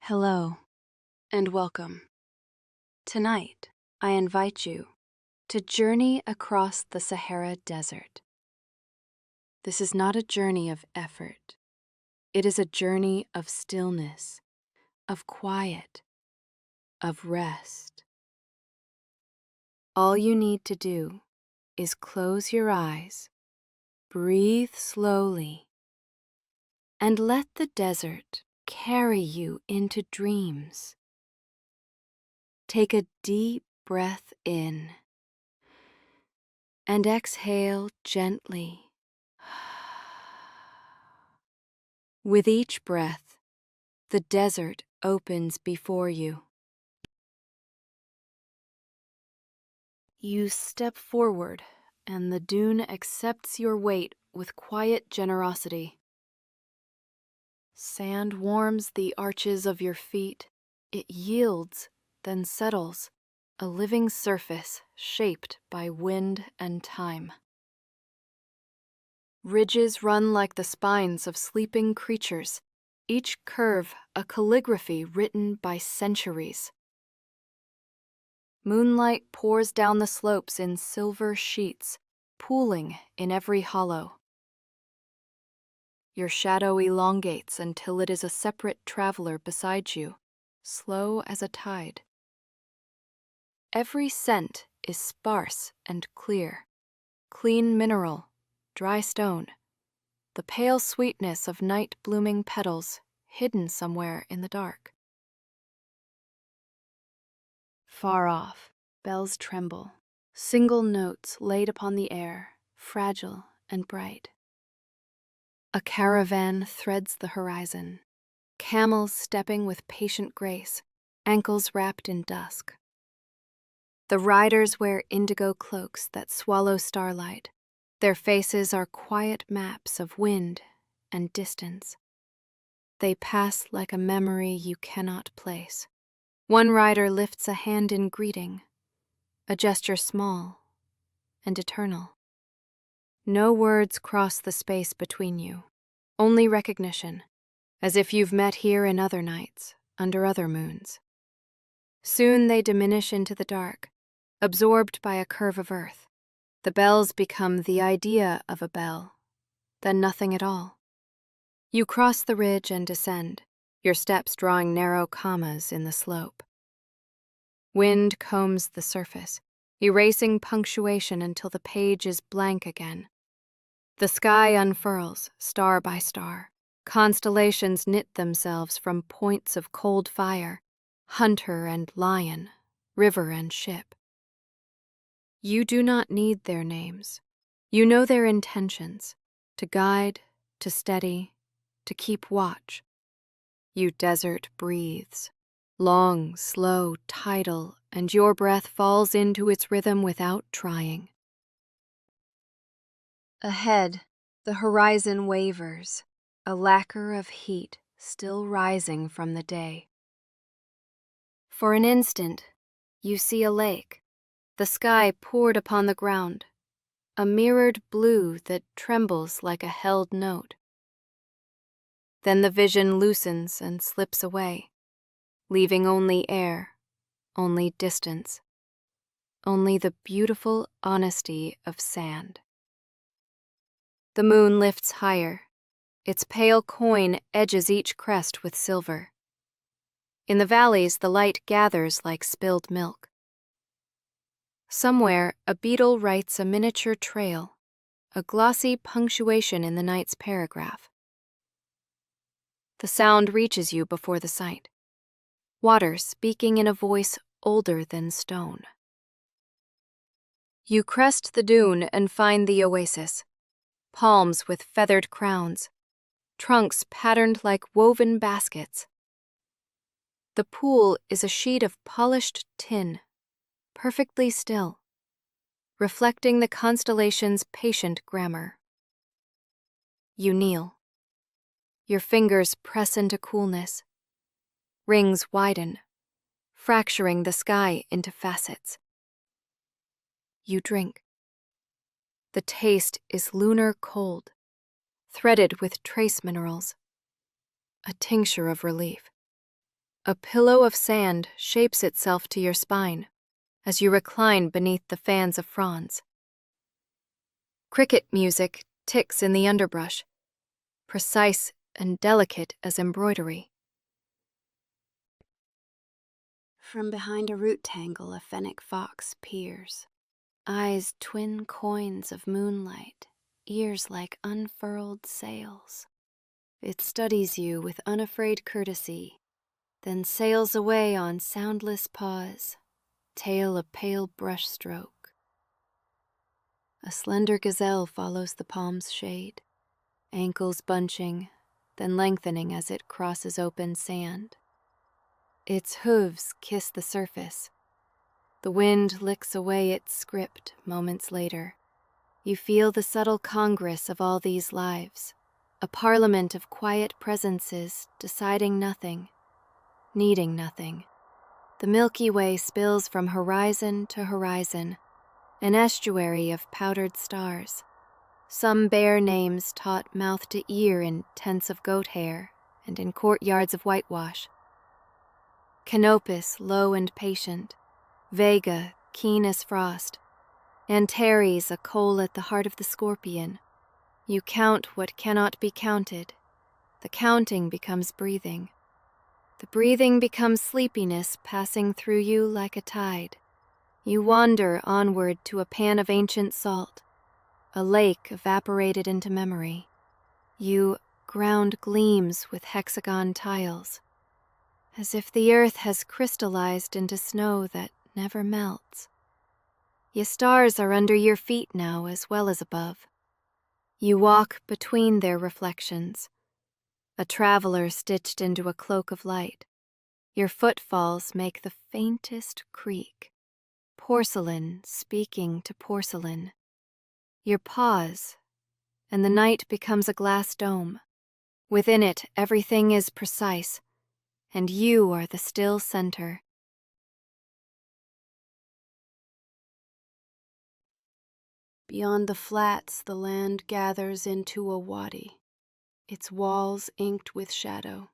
Hello, and welcome. Tonight, I invite you to journey across the Sahara Desert. This is not a journey of effort. It is a journey of stillness, of quiet, of rest. All you need to do is close your eyes, breathe slowly, and let the desert carry you into dreams. Take a deep breath in and exhale gently. With each breath, the desert opens before you. You step forward, and the dune accepts your weight with quiet generosity. Sand warms the arches of your feet. It yields, then settles, a living surface shaped by wind and time. Ridges run like the spines of sleeping creatures, each curve a calligraphy written by centuries. Moonlight pours down the slopes in silver sheets, pooling in every hollow. Your shadow elongates until it is a separate traveler beside you, slow as a tide. Every scent is sparse and clear, clean mineral, dry stone, the pale sweetness of night-blooming petals hidden somewhere in the dark. Far off, bells tremble, single notes laid upon the air, fragile and bright. A caravan threads the horizon, camels stepping with patient grace, ankles wrapped in dusk. The riders wear indigo cloaks that swallow starlight. Their faces are quiet maps of wind and distance. They pass like a memory you cannot place. One rider lifts a hand in greeting, a gesture small and eternal. No words cross the space between you, only recognition, as if you've met here in other nights, under other moons. Soon they diminish into the dark, absorbed by a curve of earth. The bells become the idea of a bell, then nothing at all. You cross the ridge and descend, your steps drawing narrow commas in the slope. Wind combs the surface, erasing punctuation until the page is blank again. The sky unfurls, star by star. Constellations knit themselves from points of cold fire, hunter and lion, river and ship. You do not need their names. You know their intentions, to guide, to steady, to keep watch. You desert breathes, long, slow, tidal, and your breath falls into its rhythm without trying. Ahead, the horizon wavers, a lacquer of heat still rising from the day. For an instant, you see a lake, the sky poured upon the ground, a mirrored blue that trembles like a held note. Then the vision loosens and slips away, leaving only air, only distance, only the beautiful honesty of sand. The moon lifts higher. Its pale coin edges each crest with silver. In the valleys, the light gathers like spilled milk. Somewhere, a beetle writes a miniature trail, a glossy punctuation in the night's paragraph. The sound reaches you before the sight. Water speaking in a voice older than stone. You crest the dune and find the oasis. Palms with feathered crowns, trunks patterned like woven baskets. The pool is a sheet of polished tin, perfectly still, reflecting the constellation's patient grammar. You kneel. Your fingers press into coolness. Rings widen, fracturing the sky into facets. You drink. The taste is lunar cold, threaded with trace minerals. A tincture of relief. A pillow of sand shapes itself to your spine as you recline beneath the fans of fronds. Cricket music ticks in the underbrush, precise and delicate as embroidery. From behind a root tangle, a fennec fox peers, eyes twin coins of moonlight, ears like unfurled sails. It studies you with unafraid courtesy, then sails away on soundless paws, tail a pale brushstroke. A slender gazelle follows the palm's shade, ankles bunching, then lengthening as it crosses open sand. Its hooves kiss the surface. The wind licks away its script moments later. You feel the subtle congress of all these lives, a parliament of quiet presences deciding nothing, needing nothing. The Milky Way spills from horizon to horizon, an estuary of powdered stars. Some bear names taught mouth to ear in tents of goat hair and in courtyards of whitewash. Canopus, low and patient, Vega, keen as frost, Antares, a coal at the heart of the scorpion. You count what cannot be counted. The counting becomes breathing. The breathing becomes sleepiness passing through you like a tide. You wander onward to a pan of ancient salt, a lake evaporated into memory. Ground gleams with hexagon tiles, as if the earth has crystallized into snow that never melts. Your stars are under your feet now as well as above. You walk between their reflections, a traveler stitched into a cloak of light. Your footfalls make the faintest creak, porcelain speaking to porcelain. You pause, and the night becomes a glass dome. Within it, everything is precise, and you are the still center. Beyond the flats, the land gathers into a wadi, its walls inked with shadow,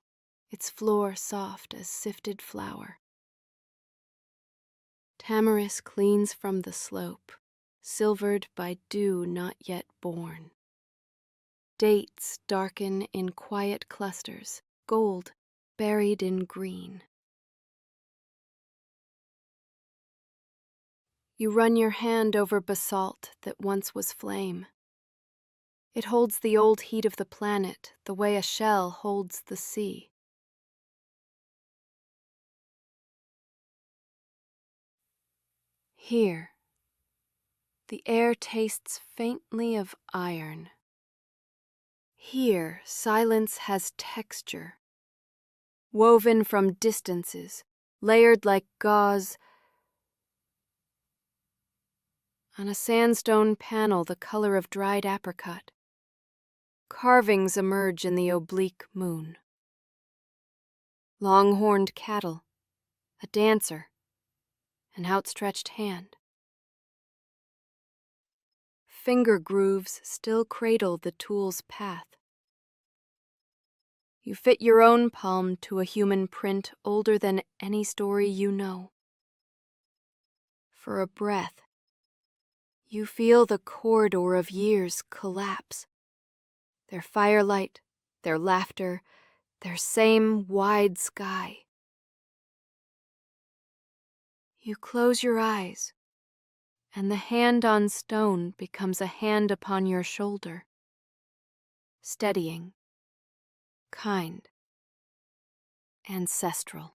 its floor soft as sifted flour. Tamarisk leans from the slope, silvered by dew not yet born. Dates darken in quiet clusters, gold buried in green. You run your hand over basalt that once was flame. It holds the old heat of the planet the way a shell holds the sea. Here, the air tastes faintly of iron. Here, silence has texture, woven from distances, layered like gauze. On a sandstone panel the color of dried apricot, carvings emerge in the oblique moon. Long-horned cattle, a dancer, an outstretched hand. Finger grooves still cradle the tool's path. You fit your own palm to a human print older than any story you know. For a breath, you feel the corridor of years collapse. Their firelight, their laughter, their same wide sky. You close your eyes, and the hand on stone becomes a hand upon your shoulder, steadying, kind, ancestral.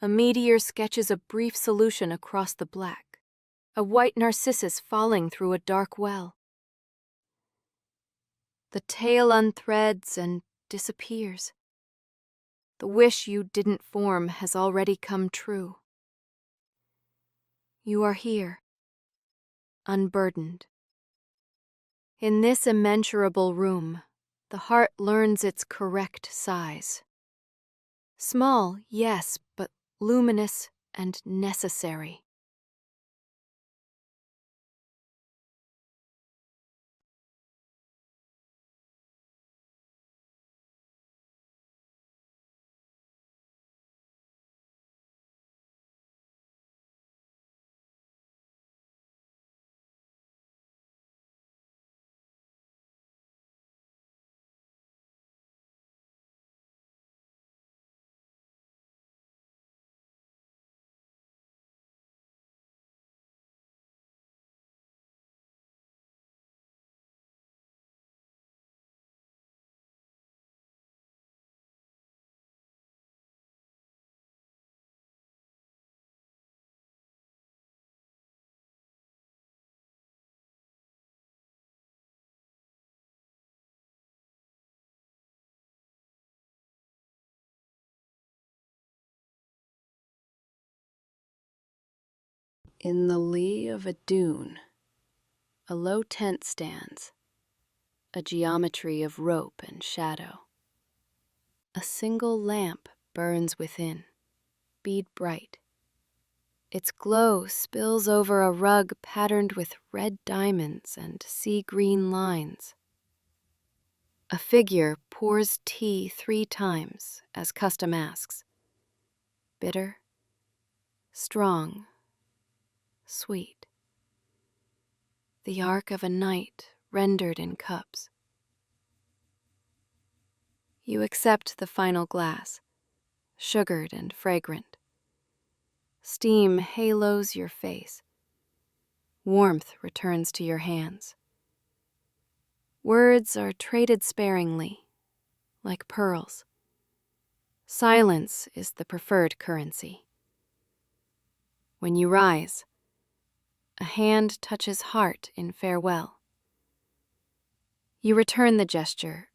A meteor sketches a brief solution across the black, a white narcissus falling through a dark well. The tail unthreads and disappears. The wish you didn't form has already come true. You are here, unburdened. In this immeasurable room, the heart learns its correct size. Small, yes, but luminous and necessary. In the lee of a dune, a low tent stands, a geometry of rope and shadow. A single lamp burns within, bead bright. Its glow spills over a rug patterned with red diamonds and sea-green lines. A figure pours tea 3 times, as custom asks. Bitter, strong, sweet. The arc of a night rendered in cups. You accept the final glass, sugared and fragrant. Steam halos your face. Warmth returns to your hands. Words are traded sparingly, like pearls. Silence is the preferred currency. When you rise, a hand touches heart in farewell. You return the gesture,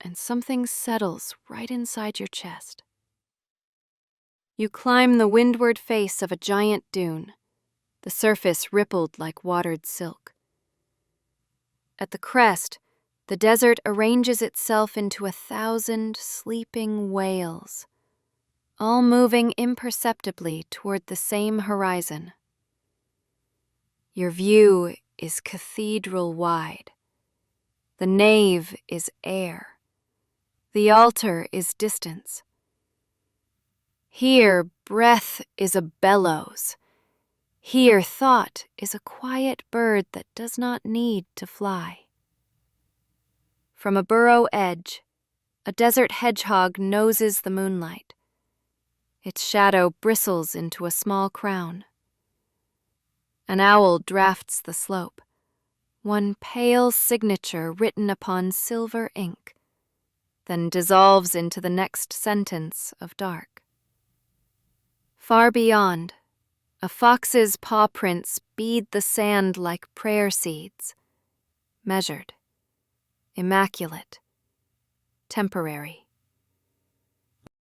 and something settles right inside your chest. You climb the windward face of a giant dune, the surface rippled like watered silk. At the crest, the desert arranges itself into 1,000 sleeping whales, all moving imperceptibly toward the same horizon. Your view is cathedral-wide. The nave is air. The altar is distance. Here, breath is a bellows. Here, thought is a quiet bird that does not need to fly. From a burrow edge, a desert hedgehog noses the moonlight. Its shadow bristles into a small crown. An owl drafts the slope, one pale signature written upon silver ink, then dissolves into the next sentence of dark. Far beyond, a fox's paw prints bead the sand like prayer seeds, measured, immaculate, temporary.